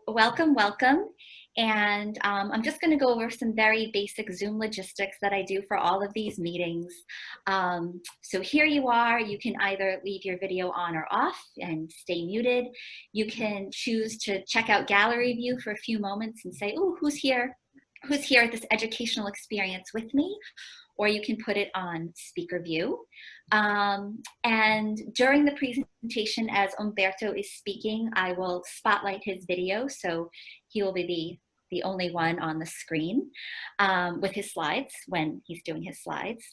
welcome, welcome. And I'm just going to go over some very basic Zoom logistics that I do for all of these meetings. So here you are. You can either leave your video on or off and stay muted. You can choose to check out gallery view for a few moments and say, oh, who's here? Who's here at this educational experience with me? Or you can put it on speaker view. And during the presentation, as Humberto is speaking, I will spotlight his video, so he will be the only one on the screen with his slides when he's doing his slides.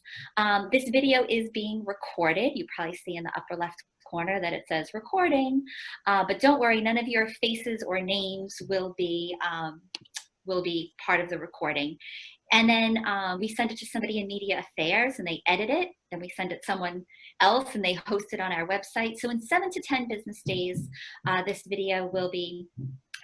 This video is being recorded. You probably see in the upper left corner that it says recording, but don't worry, none of your faces or names will be part of the recording. And then we send it to somebody in media affairs and they edit it. Then we send it to someone else and they host it on our website. So in 7 to 10 business days, this video will be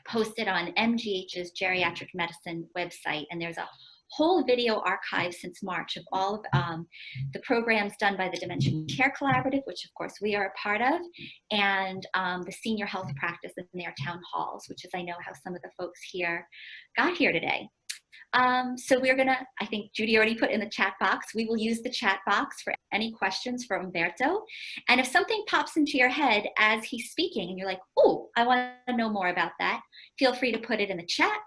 posted on MGH's Geriatric Medicine website. And there's a whole video archive since March of all of the programs done by the Dementia Care Collaborative, which of course we are a part of, and the senior health practice in their town halls, which is I know how some of the folks here got here today. So we're gonna, I think Judy already put in the chat box, we will use the chat box for any questions for Humberto. And if something pops into your head as he's speaking and you're like, oh, I want to know more about that, feel free to put it in the chat,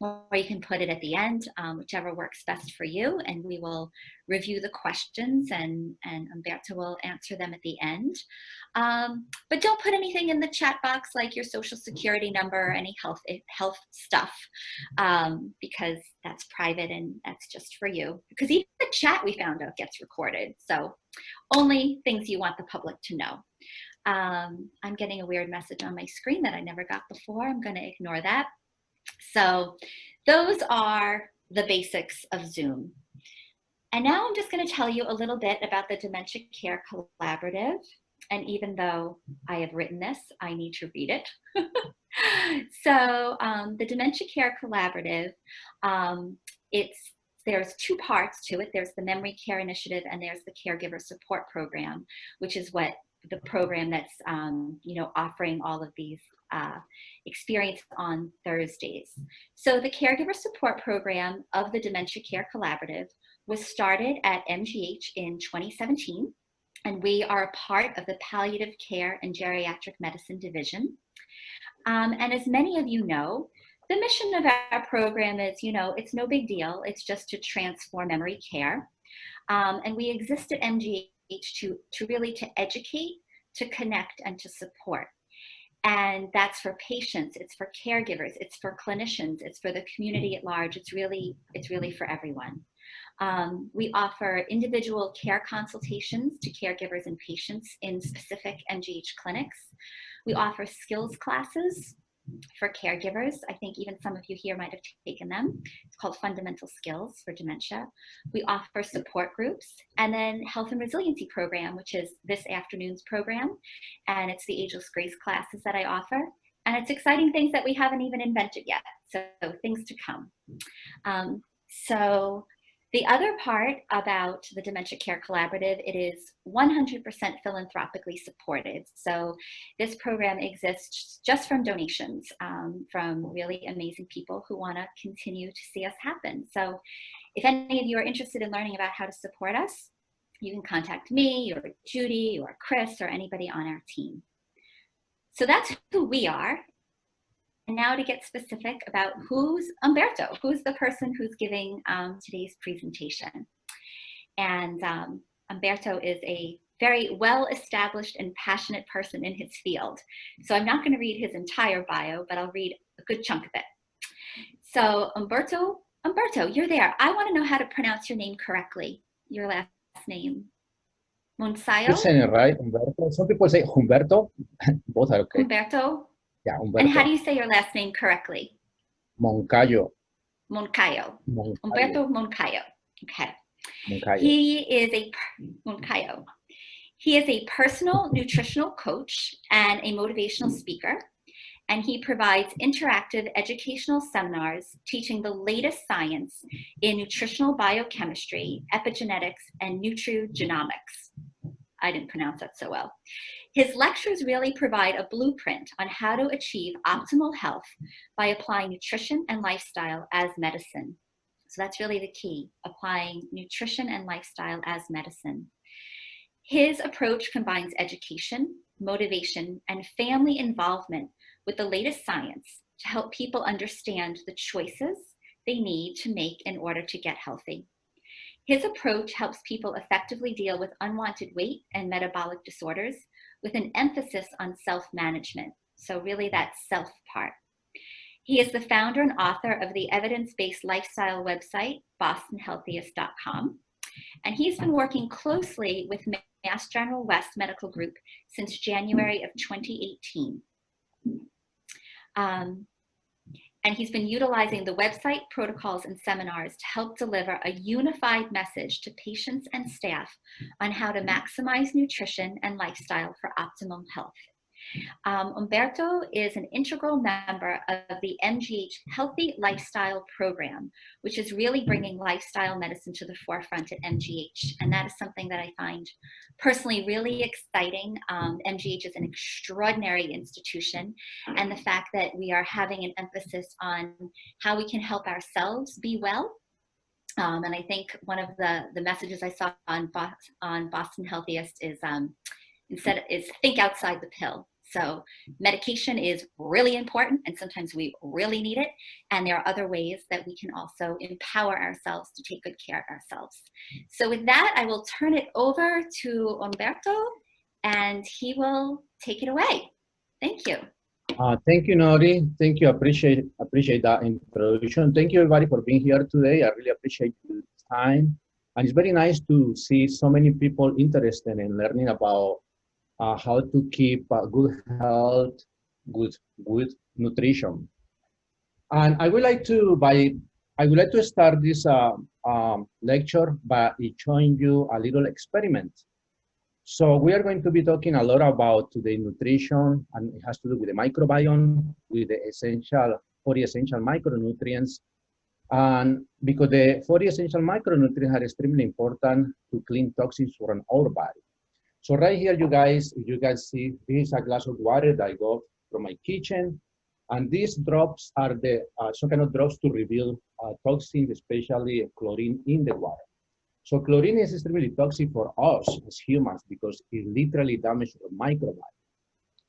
or you can put it at the end, whichever works best for you, and we will review the questions and Humberto will answer them at the end. But don't put anything in the chat box like your social security number or any health stuff, because that's private and that's just for you. Because even the chat we found out gets recorded, so only things you want the public to know. I'm getting a weird message on my screen that I never got before. I'm going to ignore that. So those are the basics of Zoom. And now I'm just going to tell you a little bit about the Dementia Care Collaborative. And even though I have written this, I need to read it. So the Dementia Care Collaborative, there's two parts to it. There's the Memory Care Initiative and there's the Caregiver Support Program, which is what the program that's offering all of these experience on Thursdays. So the Caregiver Support Program of the Dementia Care Collaborative was started at MGH in 2017, and we are a part of the Palliative Care and Geriatric Medicine Division. And as many of you know, the mission of our program is, it's no big deal. It's just to transform memory care. And we exist at MGH to really educate, to connect, and to support. And that's for patients, it's for caregivers, it's for clinicians, it's for the community at large. It's really for everyone. We offer individual care consultations to caregivers and patients in specific MGH clinics. We offer skills classes for caregivers. I think even some of you here might have taken them. It's called Fundamental Skills for Dementia. We offer support groups, and then Health and Resiliency Program, which is this afternoon's program, and it's the Ageless Grace classes that I offer. And it's exciting things that we haven't even invented yet, so things to come. So the other part about the Dementia Care Collaborative, it is 100% philanthropically supported. So this program exists just from donations from really amazing people who want to continue to see us happen. So if any of you are interested in learning about how to support us, you can contact me or Judy or Chris or anybody on our team. So that's who we are. And now to get specific about who's Humberto, who's the person who's giving today's presentation. And Humberto is a very well-established and passionate person in his field. So I'm not going to read his entire bio, but I'll read a good chunk of it. So Humberto, you're there. I want to know how to pronounce your name correctly. Your last name. Moncayo? You're saying it right, Humberto. Some people say Humberto. Both are okay. Humberto? Yeah, Humberto. And how do you say your last name correctly? Moncayo. Moncayo. Humberto Moncayo. Okay. Moncayo. He is a personal nutritional coach and a motivational speaker, and he provides interactive educational seminars teaching the latest science in nutritional biochemistry, epigenetics, and nutrigenomics. I didn't pronounce that so well. His lectures really provide a blueprint on how to achieve optimal health by applying nutrition and lifestyle as medicine. So that's really the key, applying nutrition and lifestyle as medicine. His approach combines education, motivation, and family involvement with the latest science to help people understand the choices they need to make in order to get healthy. His approach helps people effectively deal with unwanted weight and metabolic disorders with an emphasis on self-management. So really that self part. He is the founder and author of the evidence-based lifestyle website, bostonhealthiest.com. And he's been working closely with Mass General West Medical Group since January of 2018. And he's been utilizing the website, protocols, and seminars to help deliver a unified message to patients and staff on how to maximize nutrition and lifestyle for optimal health. Humberto is an integral member of the MGH Healthy Lifestyle Program, which is really bringing lifestyle medicine to the forefront at MGH. And that is something that I find personally really exciting. MGH is an extraordinary institution, and the fact that we are having an emphasis on how we can help ourselves be well. And I think one of the messages I saw on Boston Healthiest is think outside the pill. So medication is really important, and sometimes we really need it. And there are other ways that we can also empower ourselves to take good care of ourselves. So with that, I will turn it over to Humberto, and he will take it away. Thank you. Thank you, Nori. Thank you. Appreciate that introduction. Thank you, everybody, for being here today. I really appreciate your time. And it's very nice to see so many people interested in learning about how to keep good health, good nutrition. And I would like to start this lecture by showing you a little experiment. So we are going to be talking a lot about today nutrition, and it has to do with the microbiome, with the 40 essential micronutrients. And because the 40 essential micronutrients are extremely important to clean toxins from our body. So right here, you guys, if you guys see, this is a glass of water that I got from my kitchen. And these drops are some kind of drops to reveal toxins, especially chlorine in the water. So chlorine is extremely toxic for us as humans because it literally damages the microbiome.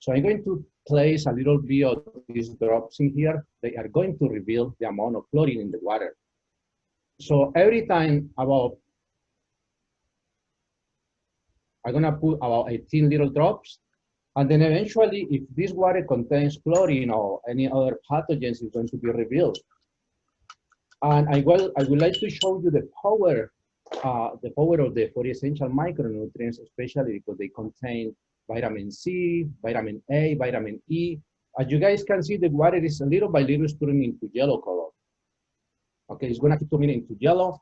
So I'm going to place a little bit of these drops in here. They are going to reveal the amount of chlorine in the water. So every time I'm gonna put about 18 little drops, and then eventually, if this water contains chlorine or any other pathogens, it's going to be revealed. And I would like to show you the power of the 40 essential micronutrients, especially because they contain vitamin C, vitamin A, vitamin E. As you guys can see, the water is little by little turning into yellow color. Okay, it's gonna keep turning into yellow.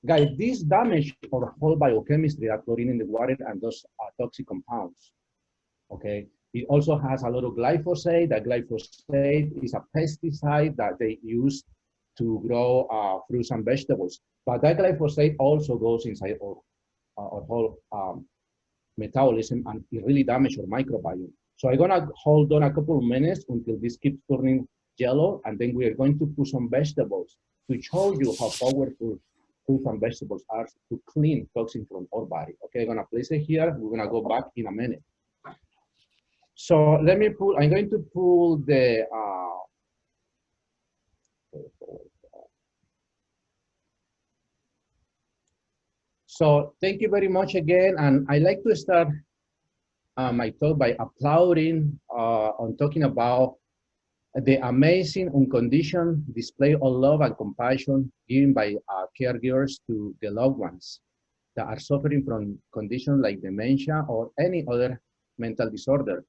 Guys, this damage our whole biochemistry, that chlorine in the water and those toxic compounds. Okay, it also has a lot of glyphosate. That glyphosate is a pesticide that they use to grow fruits and vegetables. But that glyphosate also goes inside our whole metabolism, and it really damages our microbiome. So I'm gonna hold on a couple of minutes until this keeps turning yellow, and then we are going to put some vegetables to show you how powerful fruits and vegetables are to clean toxins from our body. Okay, I'm gonna place it here. We're gonna go back in a minute. So I'm going to pull the, so thank you very much again. And I like to start my talk by applauding on talking about the amazing unconditioned display of love and compassion given by caregivers to the loved ones that are suffering from conditions like dementia or any other mental disorder.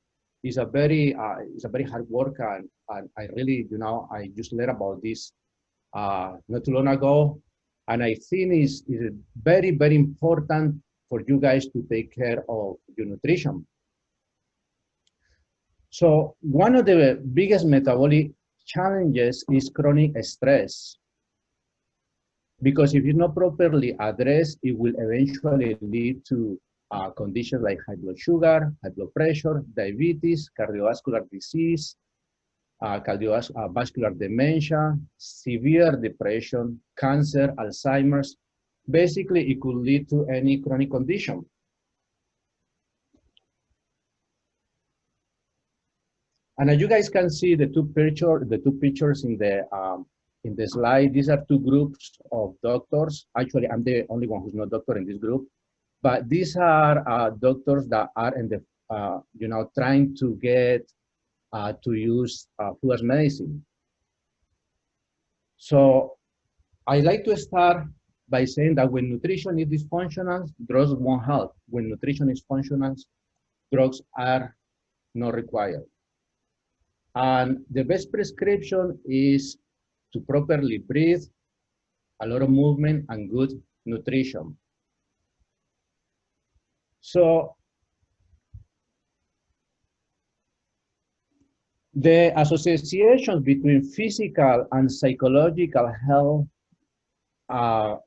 It's a very hard work, and I really, I just learned about this not too long ago, and I think it's very, very important for you guys to take care of your nutrition. So one of the biggest metabolic challenges is chronic stress, because if it's not properly addressed, it will eventually lead to conditions like high blood sugar, high blood pressure, diabetes, cardiovascular disease, cardiovascular dementia, severe depression, cancer, Alzheimer's. Basically, it could lead to any chronic condition. And as you guys can see, the two pictures in the slide, these are two groups of doctors. Actually, I'm the only one who's not a doctor in this group, but these are doctors that are in the, trying to get to use food as medicine. So I like to start by saying that when nutrition is dysfunctional, drugs won't help. When nutrition is functional, drugs are not required. And the best prescription is to properly breathe, a lot of movement, and good nutrition. So the associations between physical and psychological health are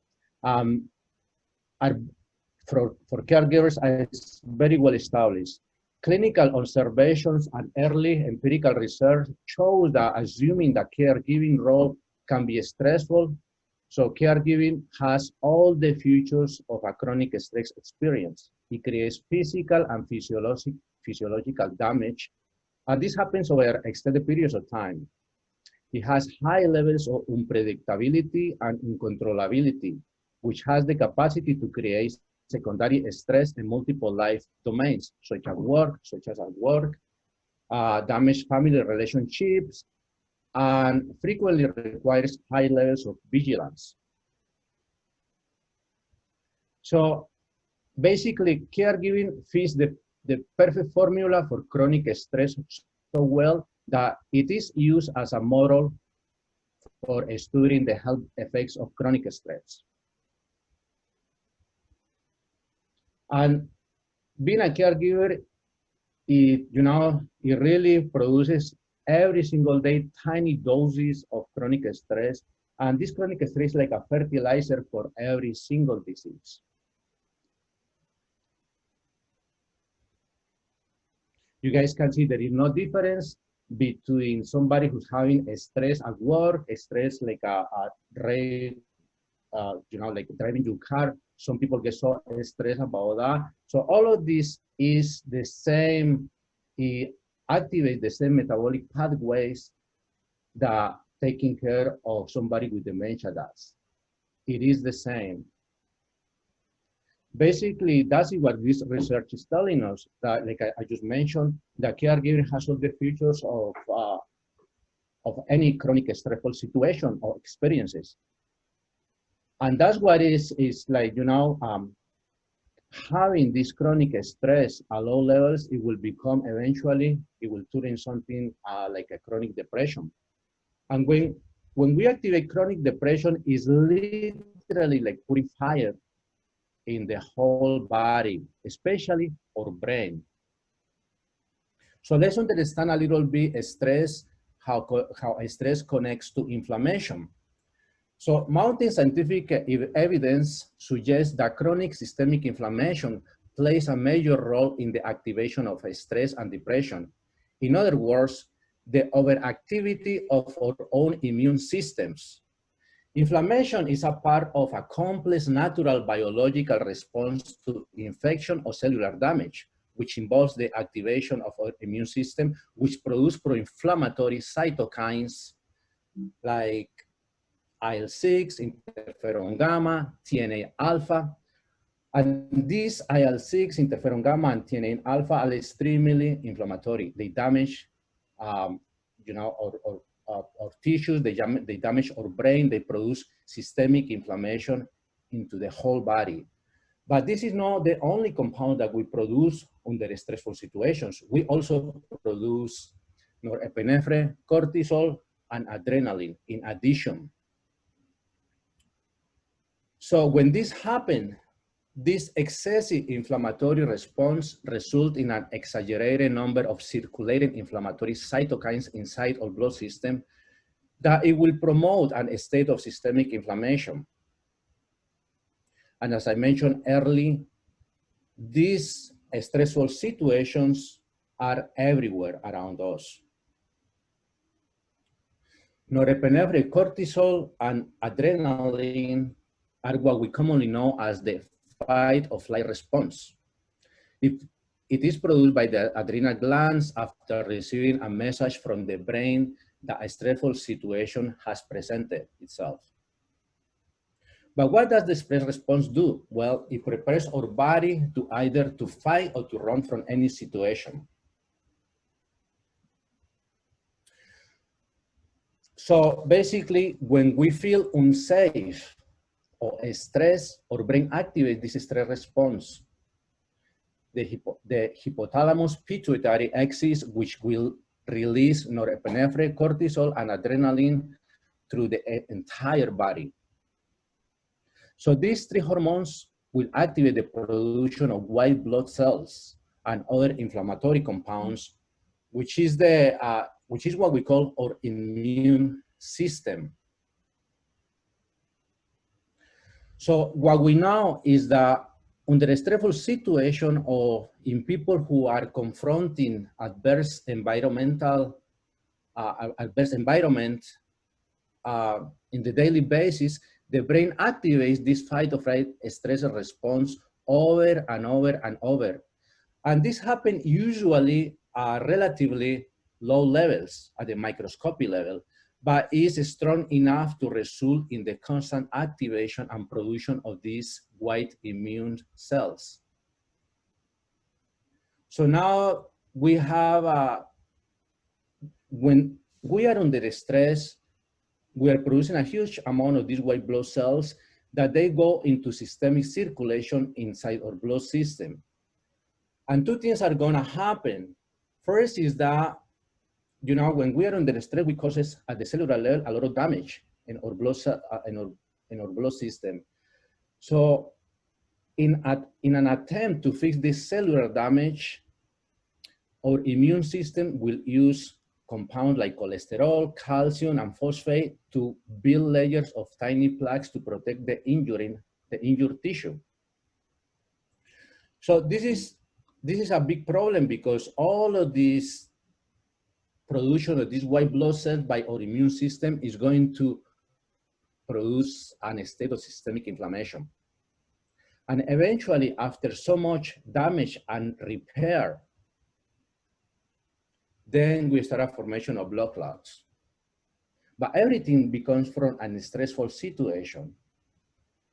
for caregivers is very well established. Clinical observations and early empirical research shows that assuming the caregiving role can be stressful, so caregiving has all the features of a chronic stress experience. It creates physical and physiological damage, and this happens over extended periods of time. It has high levels of unpredictability and uncontrollability, which has the capacity to create secondary stress in multiple life domains, such as at work, damage family relationships, and frequently requires high levels of vigilance. So basically, caregiving fits the perfect formula for chronic stress so well that it is used as a model for studying the health effects of chronic stress. And being a caregiver, it really produces every single day tiny doses of chronic stress. And this chronic stress is like a fertilizer for every single disease. You guys can see there is no difference between somebody who's having a stress at work, a stress like like driving your car. Some people get so stressed about that. So all of this is the same, it activates the same metabolic pathways that taking care of somebody with dementia does. It is the same. Basically, that's what this research is telling us, that like I just mentioned, the caregiver has all the features of any chronic stressful situation or experiences. And that's what is like, having this chronic stress at low levels, it will become eventually, it will turn in something like a chronic depression. And when we activate chronic depression, is literally like putting fire in the whole body, especially our brain. So let's understand a little bit stress, how stress connects to inflammation. So mounting scientific evidence suggests that chronic systemic inflammation plays a major role in the activation of stress and depression. In other words, the overactivity of our own immune systems. Inflammation is a part of a complex natural biological response to infection or cellular damage, which involves the activation of our immune system, which produce pro-inflammatory cytokines like IL-6, interferon gamma, TNA alpha. And these IL-6, interferon gamma, and TNA alpha are extremely inflammatory. They damage, our tissues, they damage our brain, they produce systemic inflammation into the whole body. But this is not the only compound that we produce under stressful situations. We also produce norepinephrine, cortisol, and adrenaline in addition. So when this happens, this excessive inflammatory response results in an exaggerated number of circulating inflammatory cytokines inside our blood system that it will promote a state of systemic inflammation. And as I mentioned early, these stressful situations are everywhere around us. Norepinephrine, cortisol, and adrenaline are what we commonly know as the fight or flight response. It is produced by the adrenal glands after receiving a message from the brain that a stressful situation has presented itself. But what does the stress response do? Well, it prepares our body to either to fight or to run from any situation. So basically, when we feel unsafe or stressed, our brain activates this stress response. The hypothalamus pituitary axis, which will release norepinephrine, cortisol, and adrenaline through the entire body. So these three hormones will activate the production of white blood cells and other inflammatory compounds, which is what we call our immune system. So what we know is that under a stressful situation or in people who are confronting adverse environment in the daily basis, the brain activates this fight or flight stress response over and over and over. And this happens usually at relatively low levels at the microscopic level, but is strong enough to result in the constant activation and production of these white immune cells. So now we have, when we are under stress, we are producing a huge amount of these white blood cells that they go into systemic circulation inside our blood system. And two things are gonna happen. First is that, you know, when we are under stress, we causes at the cellular level a lot of damage in our blood, in our blood system. So in an attempt to fix this cellular damage, our immune system will use compounds like cholesterol, calcium, and phosphate to build layers of tiny plaques to protect the injured tissue. So this is a big problem because all of this production of these white blood cells by our immune system is going to produce a state of systemic inflammation. And eventually, after so much damage and repair, then we start a formation of blood clots. But everything becomes from a stressful situation.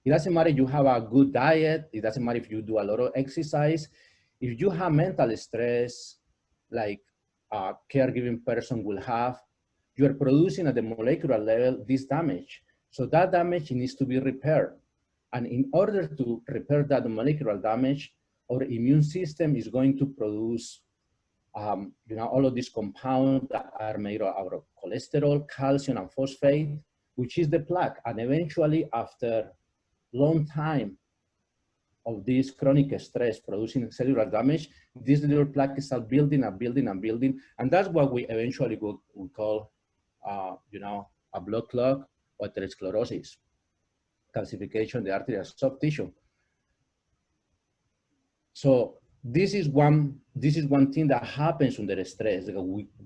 It doesn't matter if you have a good diet, it doesn't matter if you do a lot of exercise. If you have mental stress, like a caregiving person will have, you're producing at the molecular level this damage. So that damage needs to be repaired. And in order to repair that molecular damage, our immune system is going to produce you know, all of these compounds that are made out of cholesterol, calcium, and phosphate, which is the plaque. And eventually, after long time of this chronic stress producing cellular damage, these little plaques start building and building and building. And that's what we eventually we call, you know, a blood clot or atherosclerosis, calcification of the arterial soft tissue. So this is one thing that happens under stress, that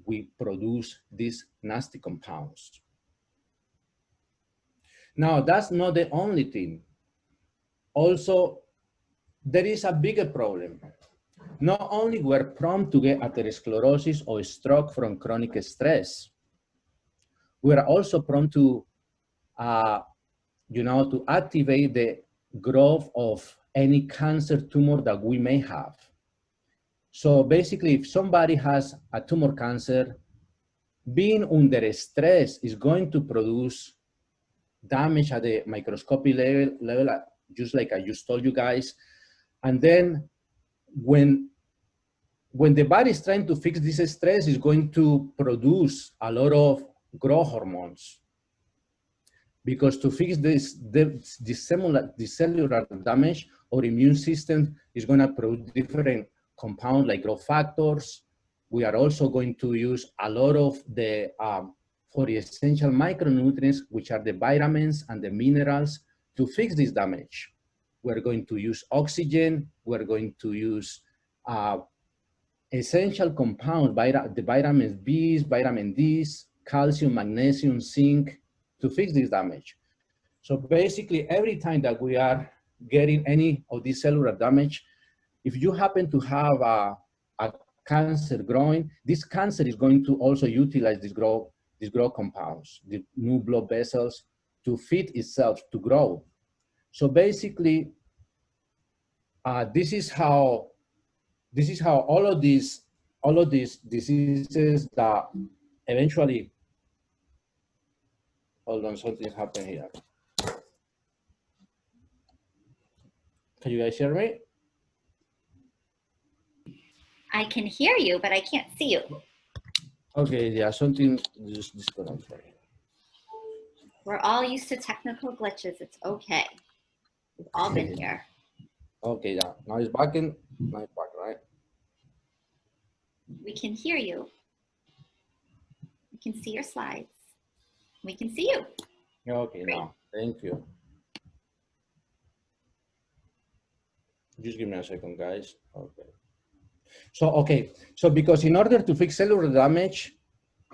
we produce these nasty compounds. Now, that's not the only thing. Also, there is a bigger problem. Not only we're prone to get atherosclerosis or stroke from chronic stress, we are also prone to, you know, to activate the growth of any cancer tumor that we may have. So basically, if somebody has a tumor cancer, being under stress is going to produce damage at the microscopic level, just like I just told you guys. And then when the body is trying to fix this stress, it's going to produce a lot of growth hormones. Because to fix this cellular damage, our immune system is going to produce different compounds like growth factors. We are also going to use a lot of the for the essential micronutrients, which are the vitamins and the minerals, to fix this damage. we're going to use oxygen, we're going to use essential compounds, the vitamins B's, vitamin D's, calcium, magnesium, zinc, to fix this damage. So basically, every time that we are getting any of this cellular damage, if you happen to have a cancer growing, this cancer is going to also utilize these growth compounds, the new blood vessels, to feed itself, to grow. So basically, this is how all of these diseases that eventually, hold on, something happened here. Can you guys hear me? I can hear you, but I can't see you. Okay, yeah, something just disconnected. We're all used to technical glitches. It's okay. We've all been here. Okay, yeah, now it's back, right? We can hear you. We can see your slides. We can see you. Okay, Great. now, thank you. Just give me a second, guys. Okay. So because in order to fix cellular damage,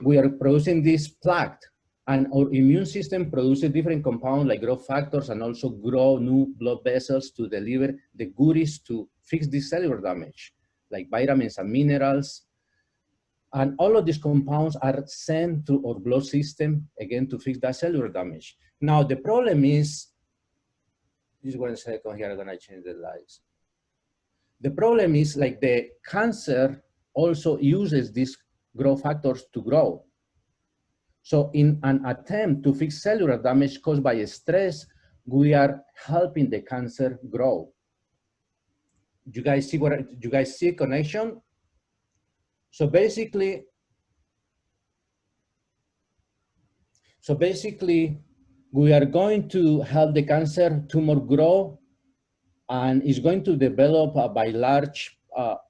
we are producing this plaque, and our immune system produces different compounds like growth factors and also grow new blood vessels to deliver the goodies to fix this cellular damage, like vitamins and minerals. And all of these compounds are sent to our blood system, again, to fix that cellular damage. Now, the problem is, just 1 second here, I'm gonna change the lights. The problem is, like, the cancer also uses these growth factors to grow. So in an attempt to fix cellular damage caused by stress, we are helping the cancer grow. You guys see a connection? So basically, we are going to help the cancer tumor grow, and it's going to develop by large,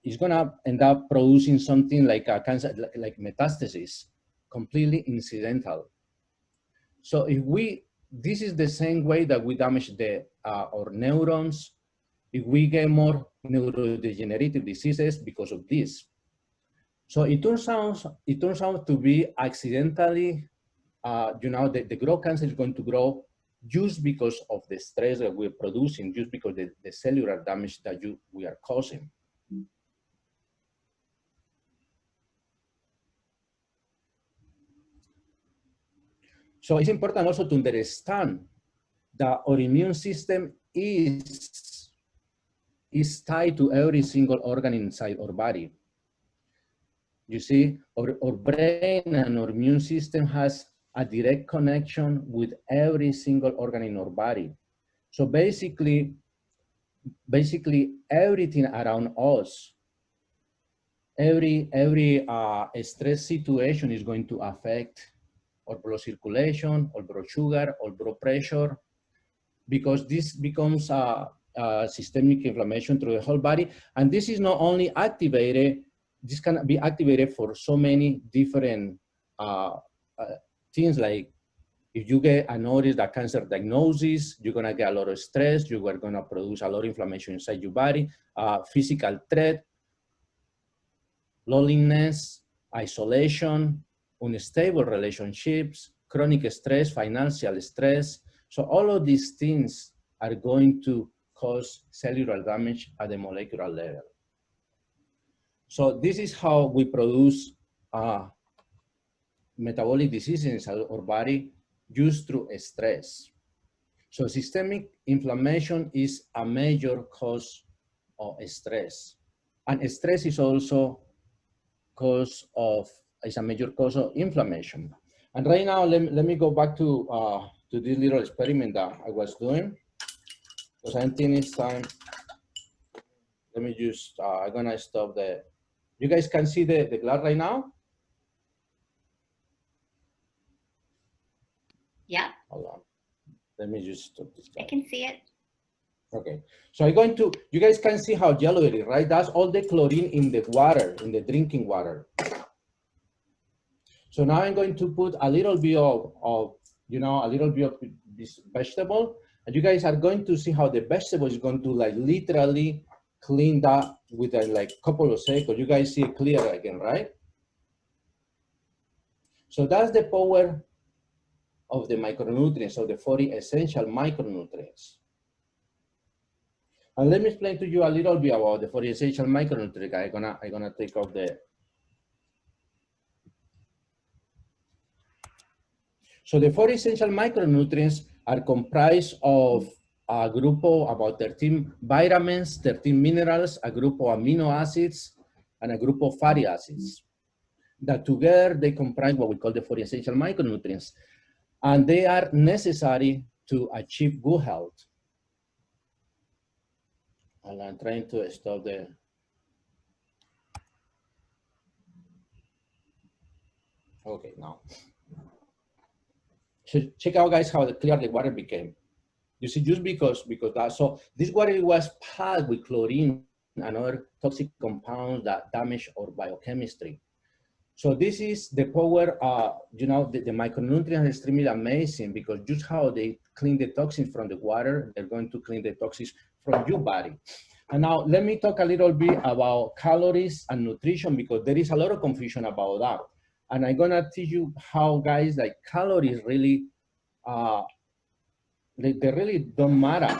it's gonna end up producing something like a cancer, like metastasis, completely incidental. So this is the same way that we damage our neurons, if we get more neurodegenerative diseases because of this. So it turns out to be accidentally, the growth cancer is going to grow just because of the stress that we're producing, just because the cellular damage that we are causing. So it's important also to understand that our immune system is tied to every single organ inside our body. You see, our brain and our immune system has a direct connection with every single organ in our body. So basically everything around us, every stress situation is going to affect our blood circulation, our blood sugar, our blood pressure, because this becomes a systemic inflammation through the whole body. And this is not only activated, this can be activated for so many different things, like if you get a notice that cancer diagnosis, you're gonna get a lot of stress, you are gonna produce a lot of inflammation inside your body, physical threat, loneliness, isolation, unstable relationships, chronic stress, financial stress. So all of these things are going to cause cellular damage at the molecular level. So this is how we produce metabolic diseases in our body just through stress. So systemic inflammation is a major cause of stress. And stress is also is a major cause of inflammation. And right now, let me go back to this little experiment that I was doing, because I think it's time. Let me just, I'm gonna stop you guys can see the glass right now? Yeah. Hold on. Let me just stop this guy. I can see it. Okay, so you guys can see how yellow it is, right? That's all the chlorine in the water, in the drinking water. So now I'm going to put a little bit of this vegetable, And you guys are going to see how the vegetable is going to like literally clean that with a like couple of seconds. You guys see it clear again, right? So that's the power of the micronutrients, of the 40 essential micronutrients. And let me explain to you a little bit about the 40 essential micronutrients. I'm gonna take off the. So the 40 essential micronutrients are comprised of a group of about 13 vitamins, 13 minerals, a group of amino acids, and a group of fatty acids. That together they comprise what we call the 40 essential micronutrients. And they are necessary to achieve good health. And I'm trying to stop the. Okay, now. So check out, guys, how clear the water became. You see, just because that, so this water was packed with chlorine and other toxic compounds that damage our biochemistry. So this is the power, you know, the micronutrients are extremely amazing because just how they clean the toxins from the water, they're going to clean the toxins from your body. And now let me talk a little bit about calories and nutrition because there is a lot of confusion about that. And I'm gonna teach you how, guys, like calories really, they really don't matter.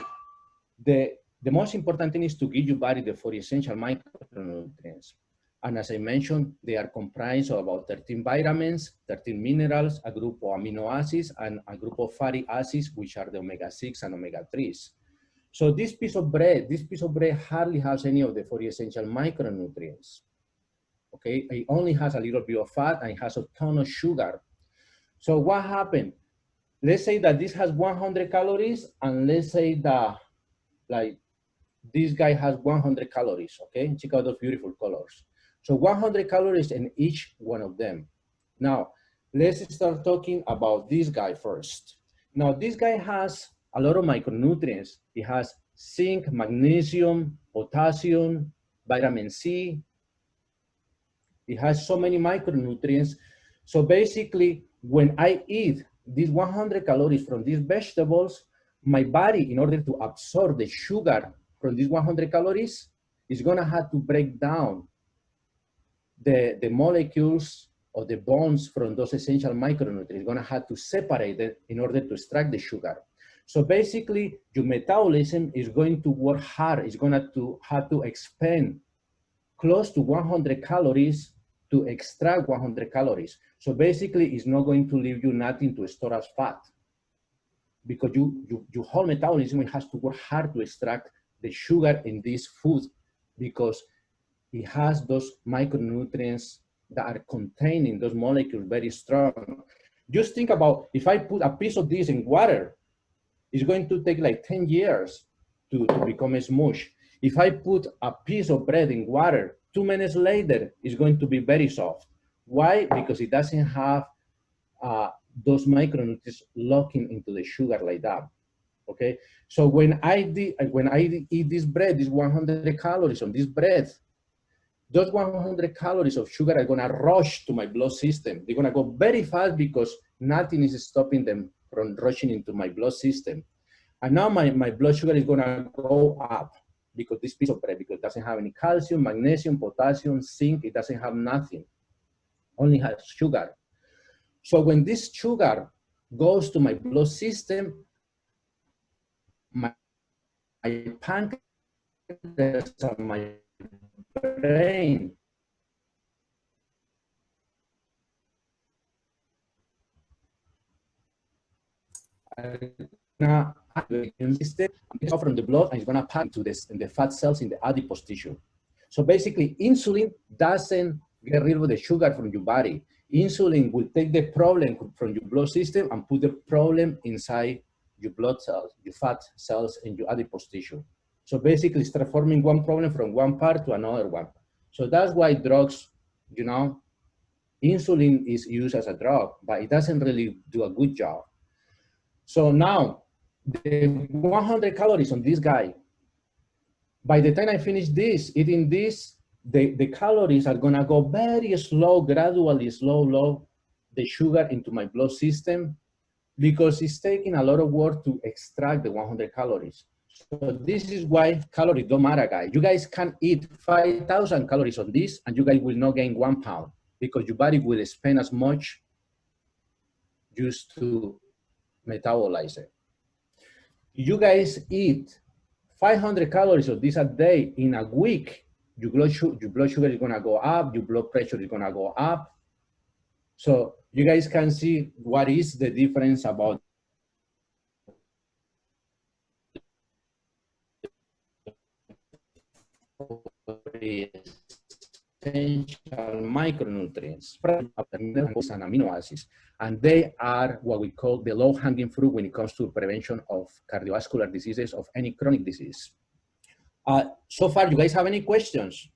The most important thing is to give your body the 40 essential micronutrients. And as I mentioned, they are comprised of about 13 vitamins, 13 minerals, a group of amino acids, and a group of fatty acids, which are the omega-6 and omega-3s. So this piece of bread hardly has any of the 40 essential micronutrients. Okay, it only has a little bit of fat and it has a ton of sugar. So what happened? Let's say that this has 100 calories, and let's say that like this guy has 100 calories, okay? Check out those beautiful colors. So 100 calories in each one of them. Now, let's start talking about this guy first. Now, this guy has a lot of micronutrients. It has zinc, magnesium, potassium, vitamin C. It has so many micronutrients. So basically, when I eat these 100 calories from these vegetables, my body, in order to absorb the sugar from these 100 calories, is gonna have to break down the molecules or the bonds from those essential micronutrients. It's gonna have to separate it in order to extract the sugar. So basically, your metabolism is going to work hard. It's gonna have to expend close to 100 calories to extract 100 calories. So basically, it's not going to leave you nothing to store as fat because your whole metabolism has to work hard to extract the sugar in this food because it has those micronutrients that are contained in those molecules very strong. Just think about if I put a piece of this in water, it's going to take like 10 years to become a smush. If I put a piece of bread in water, 2 minutes later, it's going to be very soft. Why? Because it doesn't have those micronutrients locking into the sugar like that. Okay. So when I eat this bread, this 100 calories on this bread, those 100 calories of sugar are gonna rush to my blood system. They're gonna go very fast because nothing is stopping them from rushing into my blood system. And now my blood sugar is gonna go up because this piece of bread, because it doesn't have any calcium, magnesium, potassium, zinc, it doesn't have nothing, only has sugar. So when this sugar goes to my blood system, my pancreas and my brain system from the blood and it's gonna pass to this in the fat cells in the adipose tissue. So basically, insulin doesn't get rid of the sugar from your body. Insulin will take the problem from your blood system and put the problem inside your blood cells, your fat cells, and your adipose tissue. So basically, it's transforming one problem from one part to another one. So that's why drugs, you know, insulin is used as a drug, but it doesn't really do a good job. So now, the 100 calories on this guy, by the time I finish this, eating this, the calories are gonna go very slow, gradually slow, the sugar into my blood system. because it's taking a lot of work to extract the 100 calories. So this is why calories don't matter, guys. You guys can eat 5,000 calories on this and you guys will not gain 1 pound because your body will spend as much just to metabolize it. You guys eat 500 calories of this a day in a week, your blood sugar is gonna go up, your blood pressure is gonna go up. So you guys can see what is the difference about essential micronutrients and amino acids, and they are what we call the low-hanging fruit when it comes to prevention of cardiovascular diseases, of any chronic disease. So far, you guys have any questions?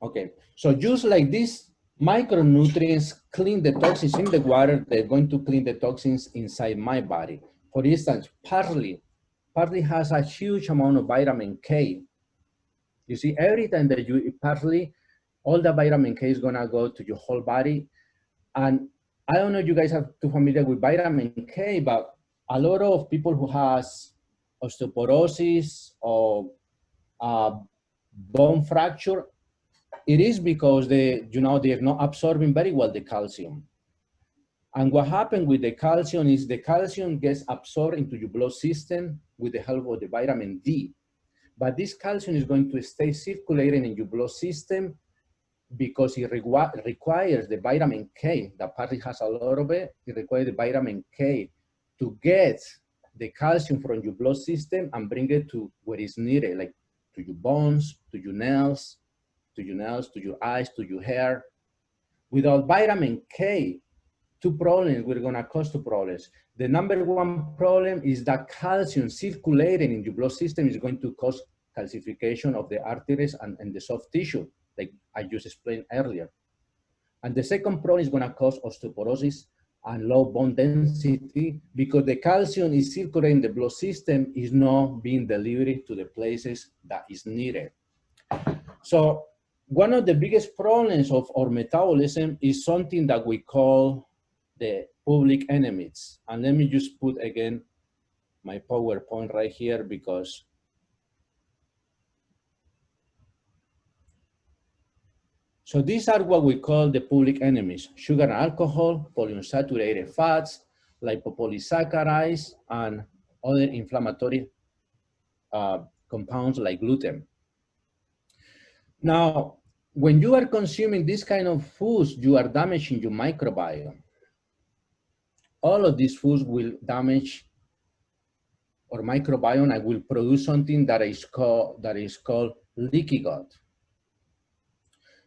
Okay, so just like this, micronutrients clean the toxins in the water, they're going to clean the toxins inside my body. For instance, parsley has a huge amount of vitamin K. You see, every time that you eat parsley, all the vitamin K is gonna go to your whole body. And I don't know if you guys are too familiar with vitamin K, but a lot of people who has osteoporosis or bone fracture, it is because they are not absorbing very well the calcium. And what happened with the calcium is the calcium gets absorbed into your blood system with the help of the vitamin D. But this calcium is going to stay circulating in your blood system because it requires the vitamin K. The party has a lot of it. It requires the vitamin K to get the calcium from your blood system and bring it to where it's needed, like to your bones, to your nails, to your eyes, to your hair. Without vitamin K, we're gonna cause two problems. The number one problem is that calcium circulating in your blood system is going to cause calcification of the arteries and the soft tissue, like I just explained earlier. And the second problem is gonna cause osteoporosis and low bone density because the calcium is circulating in the blood system is not being delivered to the places that is needed. So one of the biggest problems of our metabolism is something that we call the public enemies. And let me just put again my PowerPoint right here because so these are what we call the public enemies: sugar and alcohol, polyunsaturated fats, lipopolysaccharides, and other inflammatory compounds like gluten. Now, when you are consuming this kind of foods, you are damaging your microbiome. All of these foods will damage our microbiome and will produce something that is called leaky gut.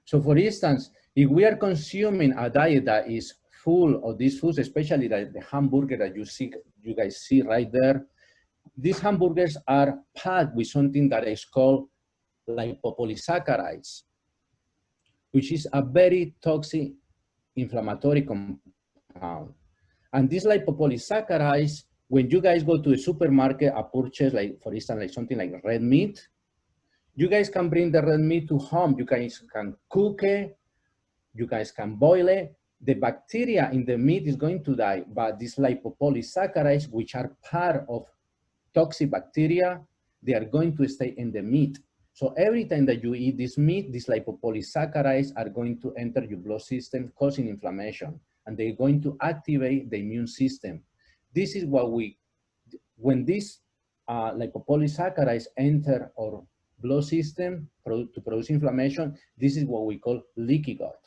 So for instance, if we are consuming a diet that is full of these foods, especially the hamburger that you guys see right there, these hamburgers are packed with something that is called lipopolysaccharides, which is a very toxic inflammatory compound. And these lipopolysaccharides, when you guys go to the supermarket and purchase, like for instance, like something like red meat, you guys can bring the red meat to home. You guys can cook it. You guys can boil it. The bacteria in the meat is going to die, but these lipopolysaccharides, which are part of toxic bacteria, they are going to stay in the meat. So every time that you eat this meat, these lipopolysaccharides are going to enter your blood system, causing inflammation, and they're going to activate the immune system. This is what when these lipopolysaccharides enter our blood system to produce inflammation, this is what we call leaky gut.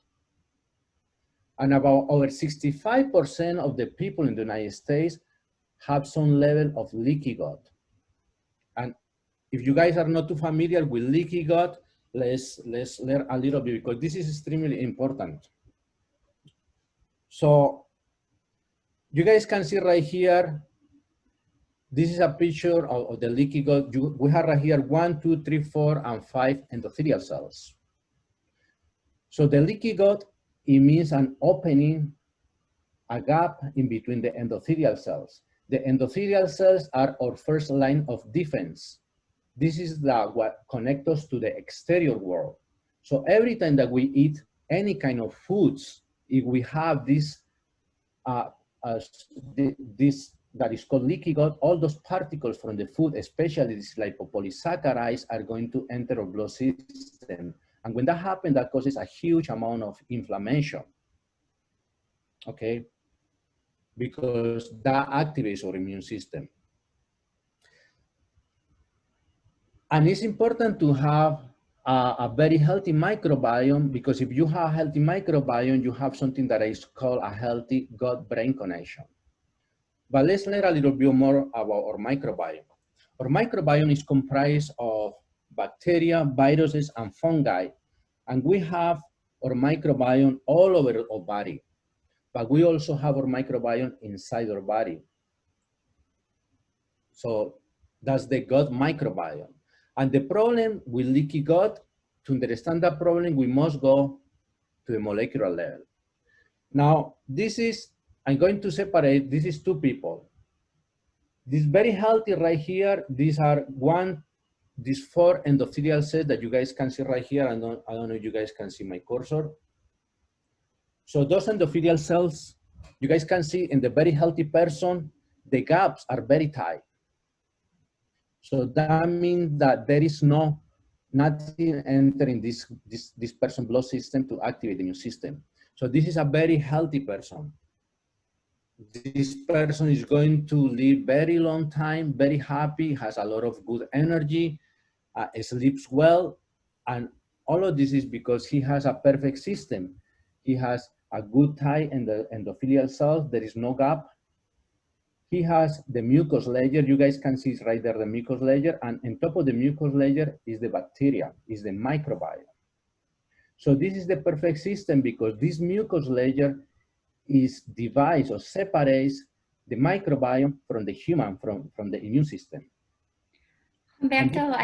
And about over 65% of the people in the United States have some level of leaky gut. And if you guys are not too familiar with leaky gut, let's learn a little bit because this is extremely important. So you guys can see right here, this is a picture of the leaky gut. We have right here 1, 2, 3, 4, and 5 endothelial cells. So the leaky gut, it means an opening, a gap in between the endothelial cells. The endothelial cells are our first line of defense. This is what connects us to the exterior world. So every time that we eat any kind of foods, if we have this this that is called leaky gut, all those particles from the food, especially these lipopolysaccharides, are going to enter our blood system. And when that happens, that causes a huge amount of inflammation, okay? Because that activates our immune system. And it's important to have a very healthy microbiome, because if you have a healthy microbiome, you have something that is called a healthy gut-brain connection. But let's learn a little bit more about our microbiome. Our microbiome is comprised of bacteria, viruses, and fungi. And we have our microbiome all over our body. But we also have our microbiome inside our body. So that's the gut microbiome. And the problem with leaky gut, to understand that problem, we must go to the molecular level. Now, I'm going to separate, this is two people. This very healthy right here, these four endothelial cells that you guys can see right here. I don't know if you guys can see my cursor. So those endothelial cells, you guys can see in the very healthy person, the gaps are very tight. So that means that there is nothing entering this person's blood system to activate the immune system. So this is a very healthy person. This person is going to live very long time, very happy, has a lot of good energy, sleeps well, and all of this is because he has a perfect system. He has a good tie in the endothelial cells. There is no gap. He has the mucous layer. You guys can see right there, the mucous layer. And on top of the mucous layer is the bacteria, is the microbiome. So this is the perfect system because this mucous layer divides or separates the microbiome from the human, from the immune system. Humberto,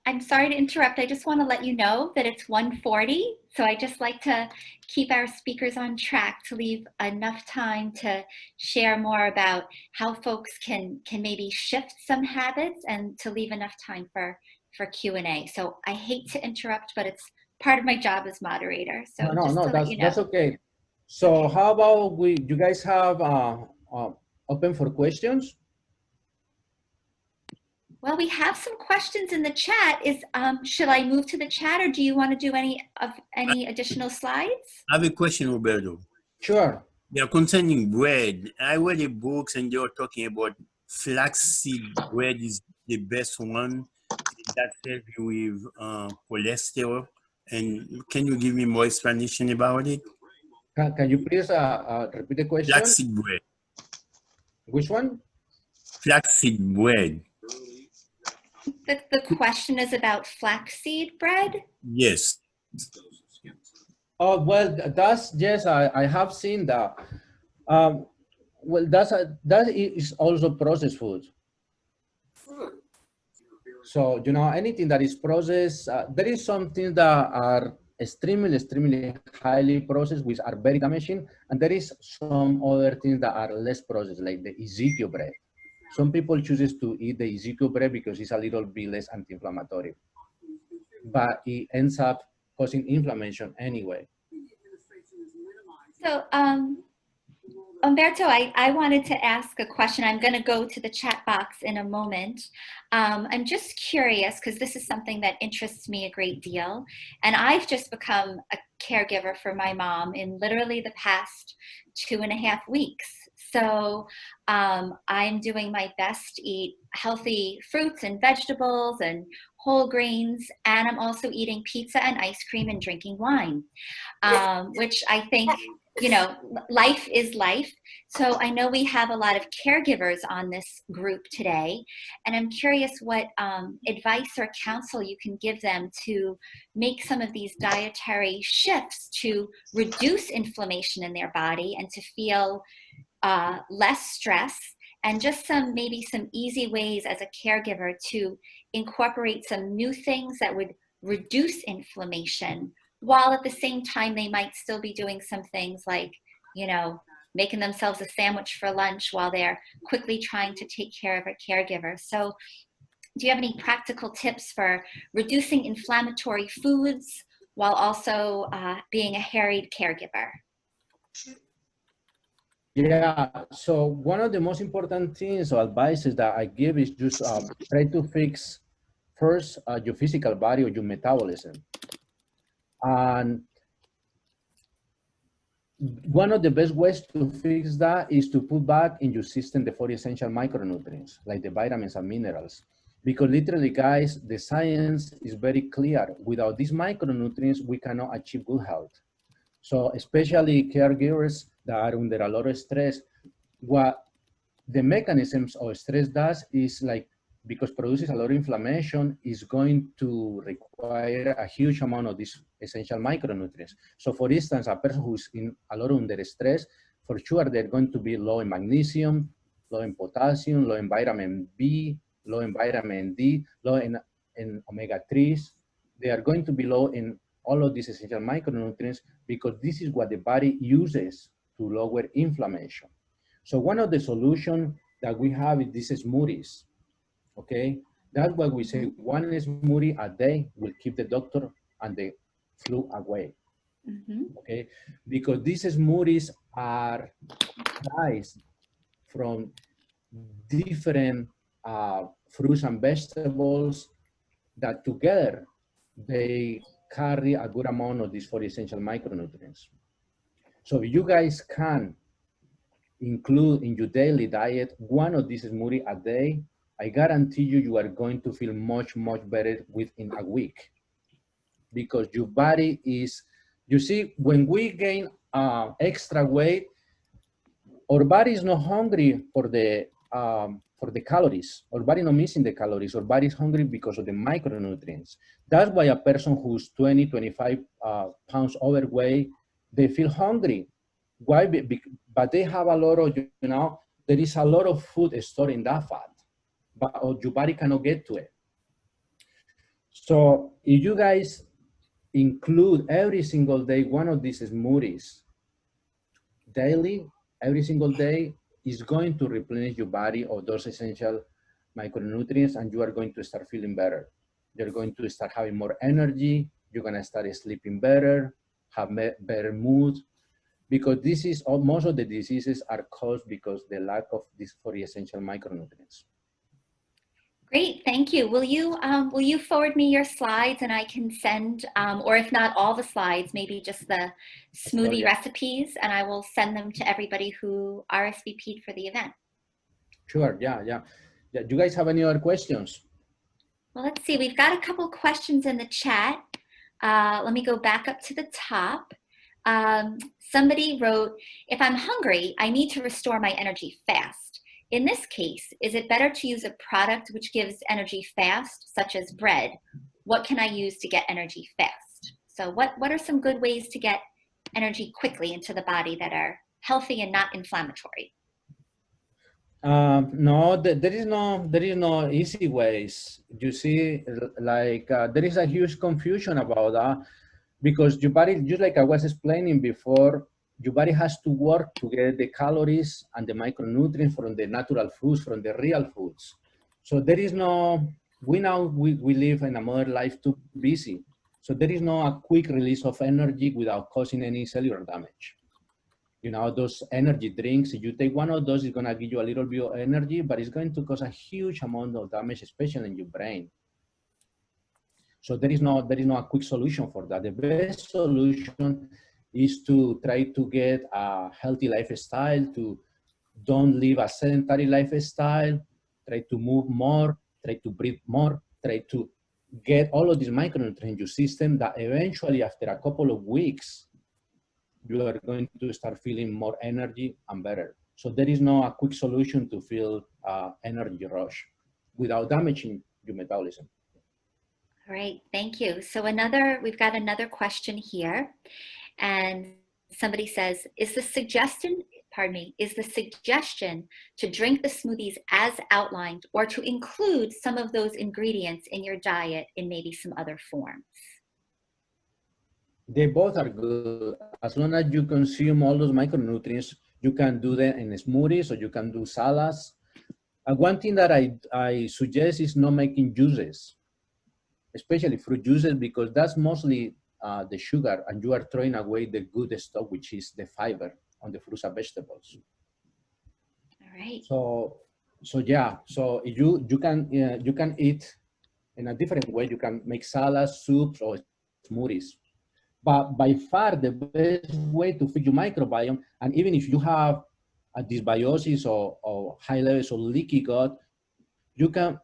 I'm sorry to interrupt. I just want to let you know that it's 1:40. So I just like to keep our speakers on track to leave enough time to share more about how folks can maybe shift some habits and to leave enough time for Q&A. So I hate to interrupt, but it's part of my job as moderator. So that's okay. So okay. How about you guys have open for questions? Well, we have some questions in the chat. Should I move to the chat, or do you want to do any additional slides? I have a question, Roberto. Sure. Yeah, concerning bread. I read the books and they were talking about flaxseed bread is the best one that helps you with cholesterol. And can you give me more explanation about it? Can you please repeat the question? Flaxseed bread. Which one? Flaxseed bread. The question is about flaxseed bread? Yes. Oh, well, yes, I have seen that. Well, that is also processed food. So, anything that is processed, there is something that are extremely highly processed, which are very damaging. And there is some other things that are less processed, like the Ezekiel bread. Some people chooses to eat the Ezekiel bread because it's a little bit less anti-inflammatory, but it ends up causing inflammation anyway. So, Humberto, I wanted to ask a question. I'm going to go to the chat box in a moment. I'm just curious because this is something that interests me a great deal. And I've just become a caregiver for my mom in literally the past 2.5 weeks. So I'm doing my best to eat healthy fruits and vegetables and whole grains. And I'm also eating pizza and ice cream and drinking wine, which I think, life is life. So I know we have a lot of caregivers on this group today, and I'm curious what advice or counsel you can give them to make some of these dietary shifts to reduce inflammation in their body and to feel less stress, and just maybe some easy ways as a caregiver to incorporate some new things that would reduce inflammation, while at the same time they might still be doing some things like, making themselves a sandwich for lunch while they're quickly trying to take care of a caregiver. So do you have any practical tips for reducing inflammatory foods while also being a harried caregiver? Yeah, so one of the most important things or advices that I give is just try to fix first your physical body or your metabolism. And one of the best ways to fix that is to put back in your system the 4 essential micronutrients, like the vitamins and minerals. Because literally, guys, the science is very clear. Without these micronutrients, we cannot achieve good health. So especially caregivers that are under a lot of stress, what the mechanisms of stress does is like, because produces a lot of inflammation, is going to require a huge amount of these essential micronutrients. So for instance, a person who's in a lot under stress, for sure they're going to be low in magnesium, low in potassium, low in vitamin B, low in vitamin D, low in omega-3s. They are going to be low in all of these essential micronutrients because this is what the body uses to lower inflammation. So one of the solutions that we have is these smoothies, okay? That's why we say one smoothie a day will keep the doctor and the flu away, okay? Because these smoothies are comprised from different fruits and vegetables that together, they carry a good amount of these 4 essential micronutrients. So if you guys can include in your daily diet one of these smoothies a day, I guarantee you, you are going to feel much, much better within a week. Because your body is, you see, when we gain extra weight, our body is not hungry for the calories. Our body not missing the calories. Our body is hungry because of the micronutrients. That's why a person who's 20, 25 pounds overweight, they feel hungry. Why? But they have a lot of, there is a lot of food stored in that fat, but your body cannot get to it. So if you guys include every single day one of these smoothies daily, every single day, is going to replenish your body of those essential micronutrients, and you are going to start feeling better. You're going to start having more energy. You're going to start sleeping better, have better mood, because this is most of the diseases are caused because the lack of these 4 essential micronutrients. Great, thank you. Will you forward me your slides and I can send, or if not all the slides, maybe just the smoothie recipes, and I will send them to everybody who RSVP'd for the event. Sure, yeah. Do you guys have any other questions? Well, let's see, we've got a couple questions in the chat. Let me go back up to the top. Somebody wrote, if I'm hungry, I need to restore my energy fast. In this case, is it better to use a product which gives energy fast, such as bread? What can I use to get energy fast? So what are some good ways to get energy quickly into the body that are healthy and not inflammatory? No, there is no easy ways. You see, like there is a huge confusion about that, because your body, just like I was explaining before, your body has to work to get the calories and the micronutrients from the natural foods, from the real foods. So there is no, we live in a modern life too busy. So there is no a quick release of energy without causing any cellular damage. Those energy drinks, if you take one of those, it's going to give you a little bit of energy, but it's going to cause a huge amount of damage, especially in your brain. So there is no a quick solution for that. The best solution is to try to get a healthy lifestyle, to don't live a sedentary lifestyle, try to move more, try to breathe more, try to get all of these micronutrients in your system, that eventually after a couple of weeks, you are going to start feeling more energy and better. So there is no a quick solution to feel energy rush without damaging your metabolism. All right, thank you. So we've got another question here, and somebody says, is the suggestion to drink the smoothies as outlined, or to include some of those ingredients in your diet in maybe some other forms? They both are good. As long as you consume all those micronutrients, you can do them in smoothies, or you can do salads. One thing that I suggest is not making juices, especially fruit juices, because that's mostly the sugar, and you are throwing away the good stuff, which is the fiber on the fruits and vegetables. All right. So yeah, so you can eat in a different way. You can make salads, soups, or smoothies. But by far the best way to feed your microbiome, and even if you have a dysbiosis or high levels of leaky gut, you can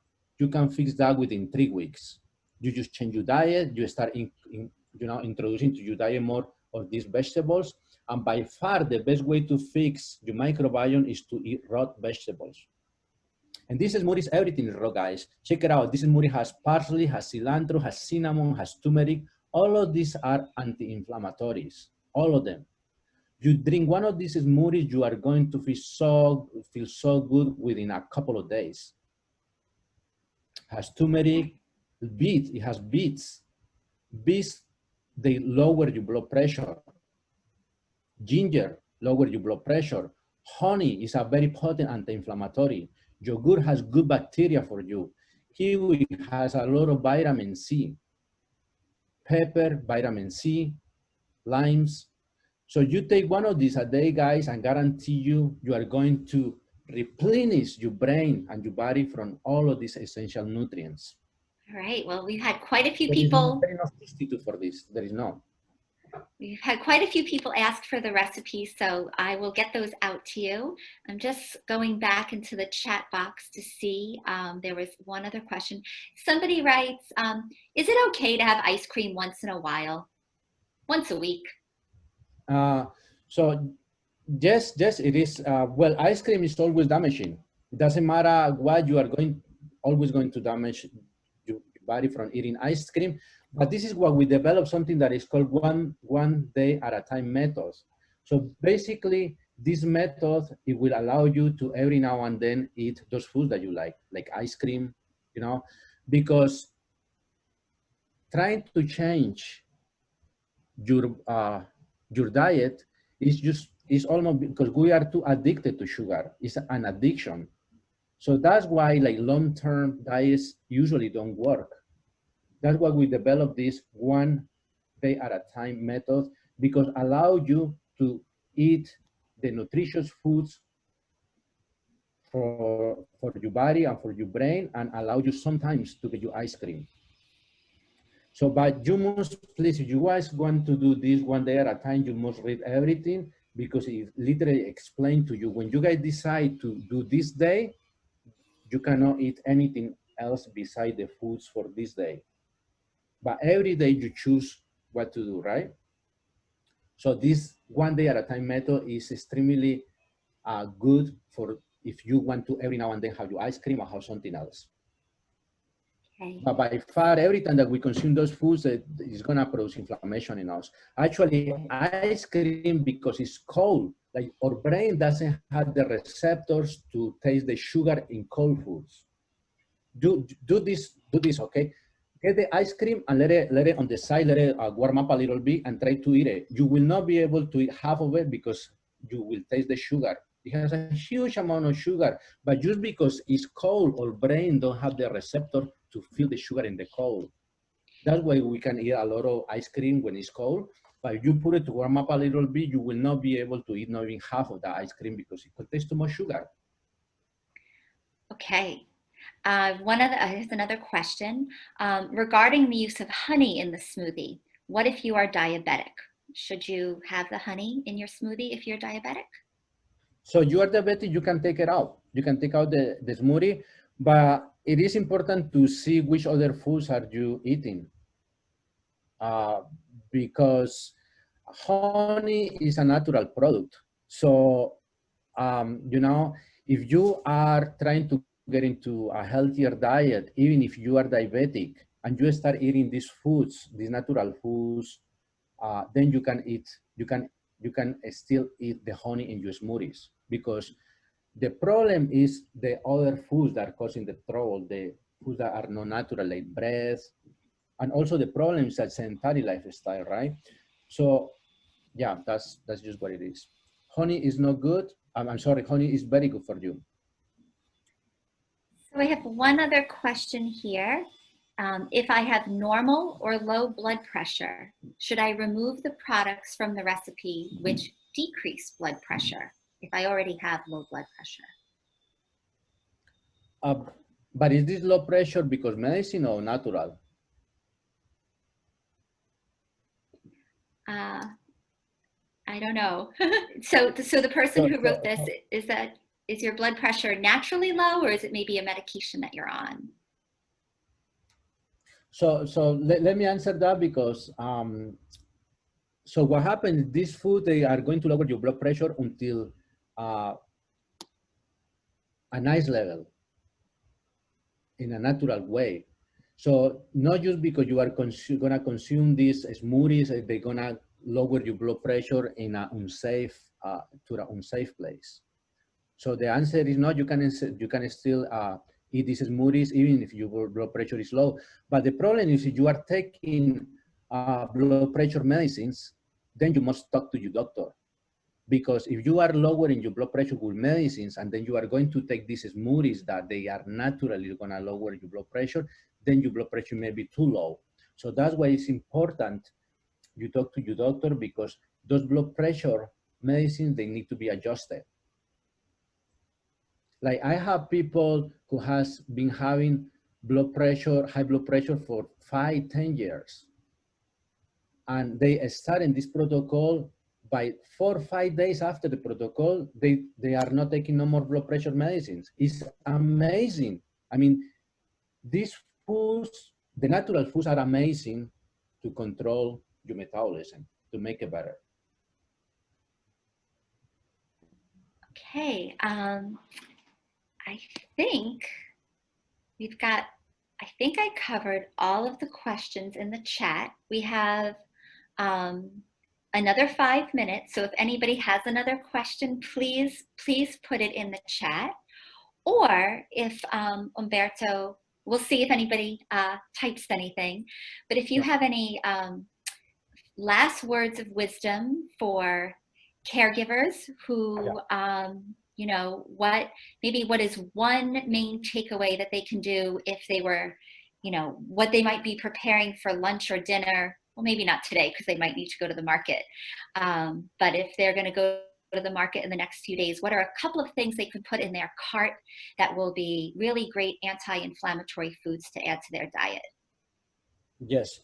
fix that within 3 weeks. You just change your diet. You start introducing to your diet more of these vegetables. And by far the best way to fix your microbiome is to eat raw vegetables. And this smoothie is everything is raw, guys. Check it out. This smoothie has parsley, has cilantro, has cinnamon, has turmeric. All of these are anti-inflammatories. All of them. You drink one of these smoothies, you are going to feel so good within a couple of days. Has turmeric, beets. It has beets. Beets, they lower your blood pressure. Ginger, lower your blood pressure. Honey is a very potent anti-inflammatory. Yogurt has good bacteria for you. Kiwi has a lot of vitamin C. Pepper, vitamin C, limes. So you take one of these a day, guys, and guarantee you are going to replenish your brain and your body from all of these essential nutrients. All right. Well, we've had quite a few There is people. no substitute for this. There is no. We've had quite a few people ask for the recipes, so I will get those out to you. I'm just going back into the chat box to see. There was one other question. Somebody writes, is it okay to have ice cream once in a while? Once a week? So yes, it is. Well, ice cream is always damaging. It doesn't matter what you are always going to damage your body from eating ice cream. But this is what we developed, something that is called one day at a time method. So basically, this method, it will allow you to every now and then eat those foods that you like ice cream, because trying to change your diet is almost because we are too addicted to sugar. It's an addiction. So that's why long-term diets usually don't work. That's why we developed this one day at a time method, because allow you to eat the nutritious foods for your body and for your brain, and allow you sometimes to get your ice cream. So, but you must, please, if you guys want to do this one day at a time, you must read everything, because it literally explains to you, when you guys decide to do this day, you cannot eat anything else beside the foods for this day. But every day you choose what to do, right? So this one day at a time method is extremely good for if you want to every now and then have your ice cream or have something else. Okay. But by far, every time that we consume those foods, it's gonna produce inflammation in us. Actually, ice cream, because it's cold, like our brain doesn't have the receptors to taste the sugar in cold foods. Do this, okay? Get the ice cream and let it on the side, let it warm up a little bit and try to eat it. You will not be able to eat half of it because you will taste the sugar. It has a huge amount of sugar, but just because it's cold, our brain don't have the receptor to feel the sugar in the cold. That's why we can eat a lot of ice cream when it's cold, but if you put it to warm up a little bit, you will not be able to eat not even half of the ice cream because it contains too much sugar. Okay. Here's another question regarding the use of honey in the smoothie. What if you are diabetic? Should you have the honey in your smoothie if you're diabetic? So you are diabetic, you can take it out. You can take out the smoothie, but it is important to see which other foods are you eating. Because honey is a natural product. So, if you are trying to get into a healthier diet, even if you are diabetic and you start eating these foods, these natural foods, then you can still eat the honey in your smoothies, because the problem is the other foods that are causing the trouble, the foods that are not natural, like bread, and also the problem is that sedentary lifestyle, right? So yeah, that's just what it is. Honey is not good. I'm sorry, honey is very good for you. So I have one other question here. If I have normal or low blood pressure, should I remove the products from the recipe which decrease blood pressure if I already have low blood pressure? But is this low pressure because medicine or natural? I don't know. So the person who wrote this, is your blood pressure naturally low, or is it maybe a medication that you're on? So let me answer that because so what happens, this food, they are going to lower your blood pressure until a nice level in a natural way. So not just because you are gonna consume these smoothies, they're gonna lower your blood pressure in an unsafe, to an unsafe place. So the answer is no, you can still eat these smoothies even if your blood pressure is low. But the problem is if you are taking blood pressure medicines, then you must talk to your doctor. Because if you are lowering your blood pressure with medicines and then you are going to take these smoothies that they are naturally going to lower your blood pressure, then your blood pressure may be too low. So that's why it's important you talk to your doctor, because those blood pressure medicines, they need to be adjusted. Like I have people who has been having high blood pressure for 5-10 years. And they start in this protocol. By 4 or 5 days after the protocol, they are not taking no more blood pressure medicines. It's amazing. I mean, these foods, the natural foods are amazing to control your metabolism, to make it better. Okay, I think I think I covered all of the questions in the chat. We have another 5 minutes. So if anybody has another question, please put it in the chat. Or if Humberto, we'll see if anybody types anything. But if you have any last words of wisdom for caregivers who, you know, what is one main takeaway that they can do if they were, you know, what they might be preparing for lunch or dinner. Well, maybe not today because they might need to go to the market. But if they're going to go to the market in the next few days, what are a couple of things they could put in their cart that will be really great anti-inflammatory foods to add to their diet? Yes,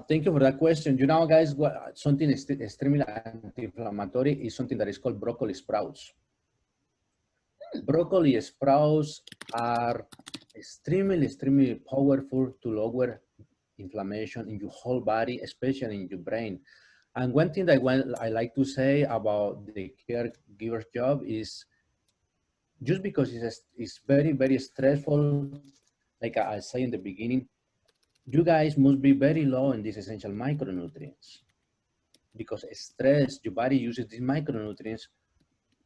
thank you for that question. You know, guys, something extremely anti-inflammatory is something that is called broccoli sprouts. Broccoli sprouts are extremely powerful to lower inflammation in your whole body, especially in your brain. And one thing that I like to say about the caregiver's job is, just because it's very stressful, like I say in the beginning, you guys must be very low in these essential micronutrients, because stress, your body uses these micronutrients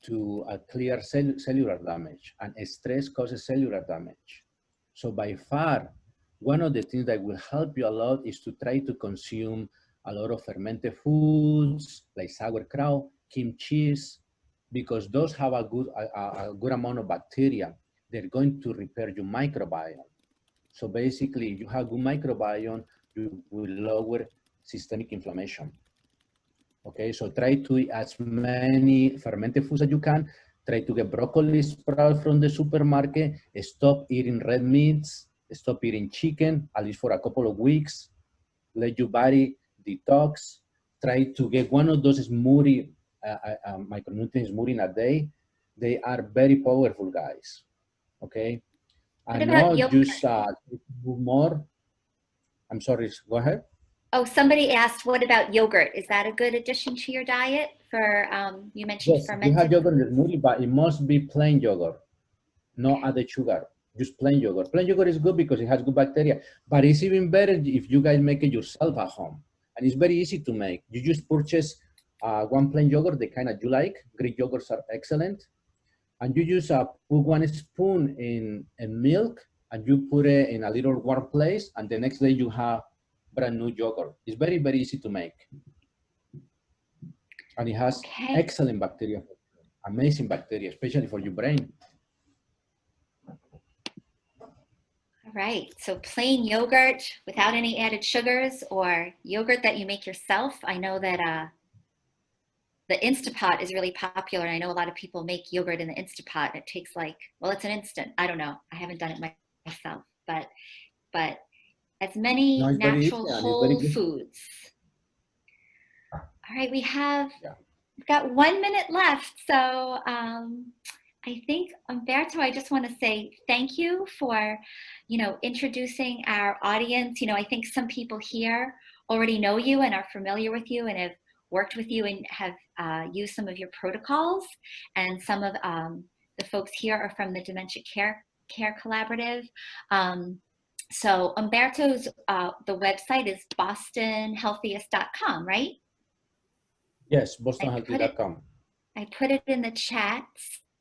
to clear cellular damage, and stress causes cellular damage. So by far, one of the things that will help you a lot is to try to consume a lot of fermented foods like sauerkraut, kimchi, because those have a good amount of bacteria. They're going to repair your microbiome. So basically, if you have good microbiome, you will lower systemic inflammation. Okay, so try to eat as many fermented foods as you can. Try to get broccoli sprouts from the supermarket. Stop eating red meats. Stop eating chicken, at least for a couple of weeks. Let your body detox. Try to get one of those smoothie, micronutrient smoothie a day. They are very powerful, guys. Okay. What And about not yogurt? just more. I'm sorry, go ahead. Oh, somebody asked, what about yogurt? Is that a good addition to your diet for, you mentioned Yes, fermented you have yogurt in the foods? smoothie, but it must be plain yogurt, no added sugar, just plain yogurt. Plain yogurt is good because it has good bacteria, but it's even better if you guys make it yourself at home. And it's very easy to make. You just purchase one plain yogurt, the kind that you like. Greek yogurts are excellent. And you just put 1 spoon in milk, and you put it in a little warm place, and the next day you have brand new yogurt. It's very easy to make. And it has excellent bacteria, amazing bacteria, especially for your brain. All right, so plain yogurt without any added sugars, or yogurt that you make yourself. I know that the Instapot is really popular. And I know a lot of people make yogurt in the Instapot. It takes like, well, it's an instant. I don't know. I haven't done it myself, but as many No, it's very easy natural and it's very whole good. foods. All right, we've Yeah. got 1 minute left. So I think, Humberto, I just want to say thank you for, introducing our audience. I think some people here already know you and are familiar with you and have worked with you and have used some of your protocols. And some of the folks here are from the Dementia Care Collaborative. So Humberto's, the website is bostonhealthiest.com, right? Yes, bostonhealthy.com. I put it in the chat.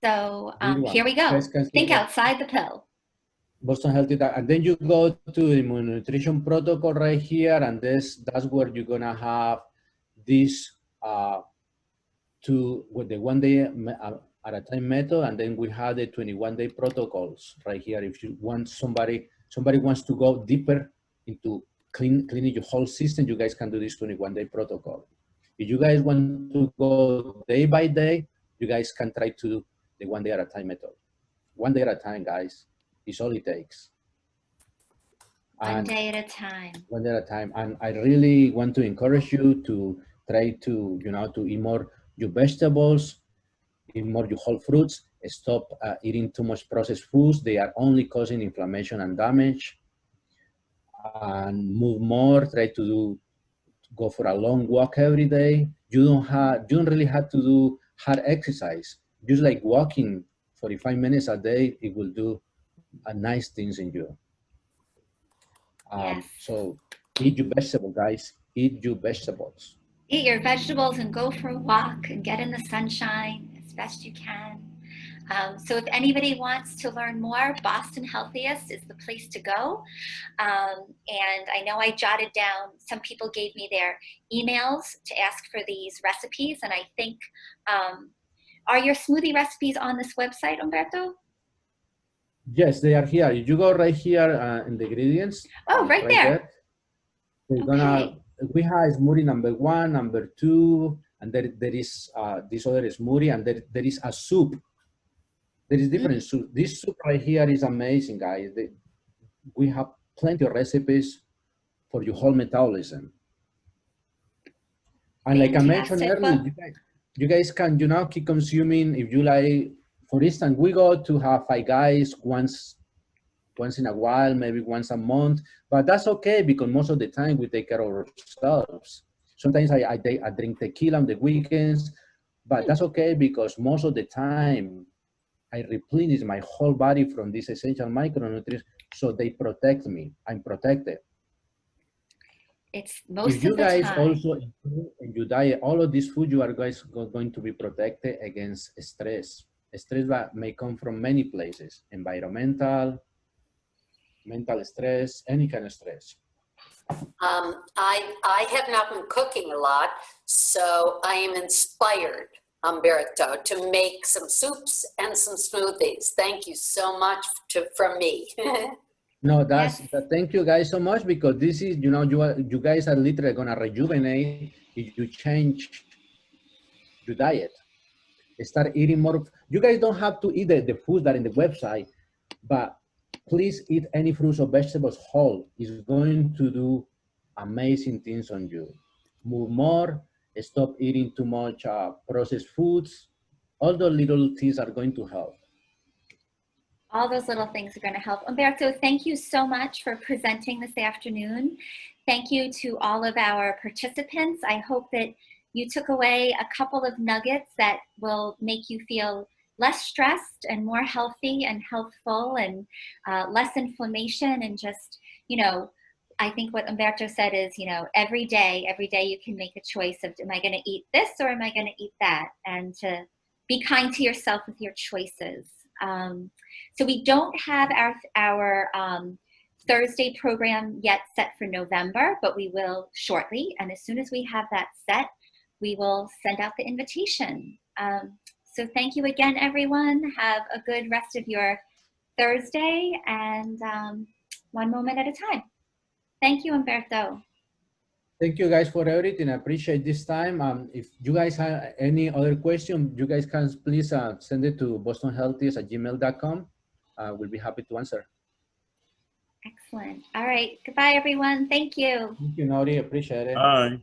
So Here here we go. Think outside the pill. Boston Healthy, and then you go to the nutrition protocol right here, and that's where you're gonna have this with the 1 day at a time method, and then we have the 21-day protocols right here. If you want somebody wants to go deeper into cleaning your whole system, you guys can do this 21-day protocol. If you guys want to go day by day, you guys can try to do the 1 day at a time method. 1 day at a time, guys, is all it takes. One day at a time. 1 day at a time. And I really want to encourage you to try to, to eat more your vegetables, eat more your whole fruits, stop eating too much processed foods. They are only causing inflammation and damage. And move more, try to go for a long walk every day. You don't really have to do hard exercise. Just like walking 45 minutes a day, it will do nice things in you. Yes. So eat your vegetables, guys. Eat your vegetables. Eat your vegetables and go for a walk and get in the sunshine as best you can. So if anybody wants to learn more, Boston Healthiest is the place to go. And I know I jotted down, some people gave me their emails to ask for these recipes. And I think, are your smoothie recipes on this website, Humberto? Yes, they are here. If you go right here in the ingredients. Oh, right there. We have smoothie number 1, number 2, and there is this other smoothie, and there is a soup. There is different soup. This soup right here is amazing, guys. We have plenty of recipes for your whole metabolism. And like I mentioned earlier, you guys can, keep consuming if you like. For instance, we go to have Five Guys once in a while, maybe once a month, but that's okay because most of the time we take care of ourselves. Sometimes I drink tequila on the weekends, but that's okay because most of the time I replenish my whole body from these essential micronutrients, so they protect me. I'm protected. It's most if you of the guys time. also include in your diet all of this food, you are guys going to be protected against stress. Stress that may come from many places: environmental, mental stress, any kind of stress. I have not been cooking a lot, so I am inspired, Humberto, to make some soups and some smoothies. Thank you so much from me. No, thank you guys so much, because this is, you guys are literally gonna rejuvenate if you change your diet. Start eating more. You guys don't have to eat the foods that are in the website, but please eat any fruits or vegetables whole. It's going to do amazing things on you. Move more, stop eating too much processed foods. All the little things are going to help. All those little things are going to help. Humberto, thank you so much for presenting this afternoon. Thank you to all of our participants. I hope that you took away a couple of nuggets that will make you feel less stressed and more healthy and healthful, and less inflammation, and just, I think what Humberto said is, every day you can make a choice of, am I going to eat this or am I going to eat that? And to be kind to yourself with your choices. So we don't have our Thursday program yet set for November, but we will shortly. And as soon as we have that set, we will send out the invitation. So thank you again, everyone. Have a good rest of your Thursday, and one moment at a time. Thank you, Humberto. Thank you guys for everything. I appreciate this time. If you guys have any other question, you guys can please send it to bostonhealthiest@gmail.com. We'll be happy to answer. Excellent. All right. Goodbye, everyone. Thank you. Thank you, Nori. Appreciate it. Bye.